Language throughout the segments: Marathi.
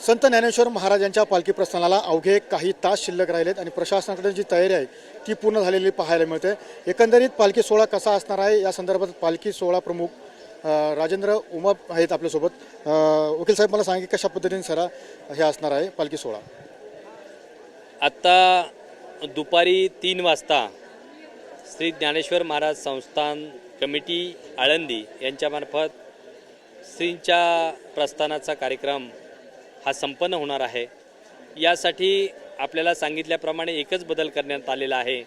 संत ज्ञानेश्वर महाराजांच्या पालखी प्रस्थानाला अवघे काही तास शिल्लक राहिलेत आणि प्रशासनाकडे जी तयारी आहे ती पूर्ण झालेली पाहायला मिळते। एकंदरीत पालखी सोहळा कसा असणार आहे या संदर्भात पालखी सोहळा प्रमुख राजेंद्र उमाप आहेत आपल्यासोबत। वकील साहेब, मला सांगा कशा पद्धतीने सरा हे असणार आहे पालखी सोहळा? आत्ता दुपारी 3 वाजता श्री ज्ञानेश्वर महाराज संस्थान कमिटी आळंदी यांच्यामार्फत श्रींच्या प्रस्थानाचा कार्यक्रम हा संपन्न होणार आहे। यासाठी आपल्याला सांगितल्याप्रमाणे एकच बदल करण्यात आलेला आहे।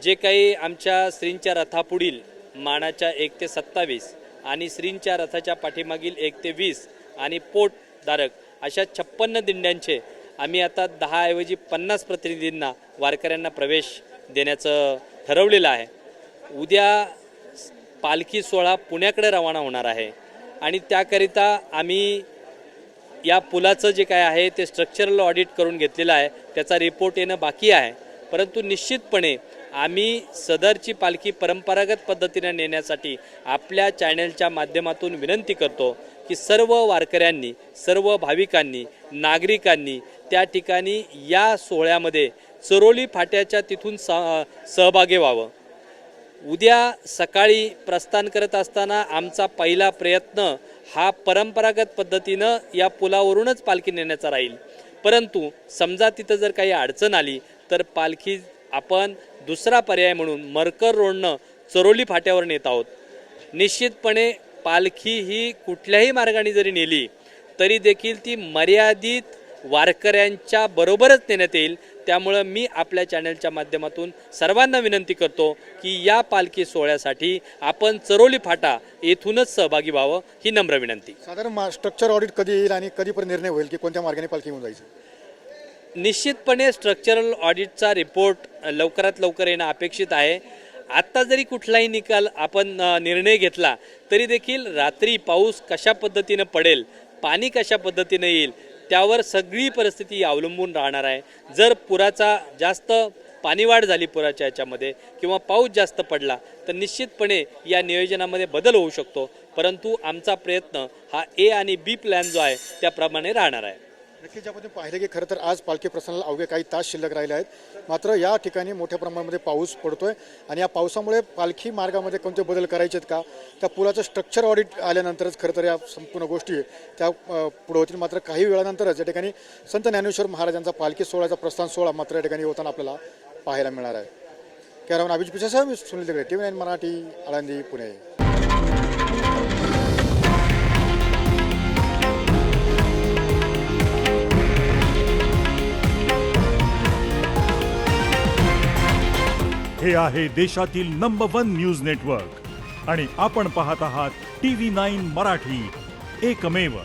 जे काही आमच्या श्रींच्या रथापुढील मानाच्या 1 ते 27 आणि श्रींच्या रथाच्या पाठीमागील 1 ते 20 आणि पोटधारक अशा 56 दिंड्यांचे आम्ही आता 10 ऐवजी 50 प्रतिनिधींना वारकऱ्यांना प्रवेश देण्याचं ठरवलेलं आहे। उद्या पालखी सोहळा पुण्याकडे रवाना होणार आहे आणि त्याकरिता आम्ही या पुलाचं जे काय आहे ते स्ट्रक्चरल ऑडिट करून घेतलेलं आहे। त्याचा रिपोर्ट येणं बाकी आहे, परंतु निश्चितपणे आम्ही सदरची पालखी परंपरागत पद्धतीने नेण्यासाठी आपल्या चॅनलच्या माध्यमातून विनंती करतो की सर्व वारकऱ्यांनी, सर्व भाविकांनी, नागरिकांनी त्या ठिकाणी या सोहळ्यामध्ये चरोली फाट्याच्या तिथून सहभागी व्हावं। उद्या सकाळी प्रस्थान करत असताना आमचा पहिला प्रयत्न हा परंपरागत पद्धतीनं या पुलावरूनच पालखी नेण्याचा राहील, परंतु समजा तिथं जर काही अडचण आली तर पालखी आपण दुसरा पर्याय म्हणून मरकर रोडनं चरोली फाट्यावर नेत आहोत। निश्चितपणे पालखी ही कुठल्याही मार्गाने जरी नेली तरी देखील ती मर्यादित वारकऱ्यांच्या बरोबरच नेण्यात येईल। त्यामुळं मी आपल्या चॅनलच्या माध्यमातून सर्वांना विनंती करतो की या पालखी सोहळ्यासाठी आपण चरोली फाटा येथूनच सहभागी व्हावं, ही नम्र विनंती। साधारण स्ट्रक्चर ऑडिट कधी येईल आणि कधीपर्यंत निर्णय होईल की कोणत्या मार्गाने पालखी घेऊन जायची? निश्चितपणे स्ट्रक्चरल ऑडिटचा रिपोर्ट लवकरात लवकर येणं अपेक्षित आहे। आत्ता जरी कुठलाही निकाल आपण निर्णय घेतला तरी देखील रात्री पाऊस कशा पद्धतीनं पडेल, पाणी कशा पद्धतीनं येईल त्यावर सगळी परिस्थिती अवलंबून राहणार आहे। जर पुराचा जास्त पाणीवाढ झाली पुराच्या याच्यामध्ये किंवा पाऊस जास्त पडला तर निश्चितपणे या नियोजनामध्ये बदल होऊ शकतो, परंतु आमचा प्रयत्न हा ए आणि बी प्लॅन जो आहे त्याप्रमाणे राहणार आहे। नक्कीच आपण पाहिलं की खरं तर आज पालखी प्रस्थानाला अवघे काही तास शिल्लक राहिले आहेत, मात्र या ठिकाणी मोठ्या प्रमाणामध्ये पाऊस पडतोय आणि या पावसामुळे पालखी मार्गामध्ये कोणते बदल करायचे आहेत का त्या पुलाचं स्ट्रक्चर ऑडिट आल्यानंतरच खरं तर या संपूर्ण गोष्टी त्या पुढे होतील। मात्र काही वेळानंतरच या ठिकाणी संत ज्ञानेश्वर महाराजांचा पालखी सोहळ्याचा प्रस्थान सोहळा मात्र या ठिकाणी होताना आपल्याला पाहायला मिळणार आहे। कॅमेरामॅन अभिजित पिसासह मी सुनील दगडे, TV9 मराठी, आळंदी, पुणे। हे आहे देशातील नंबर 1 न्यूज नेटवर्क आणि आपण पाहत आहात TV9 मराठी, एकमेव।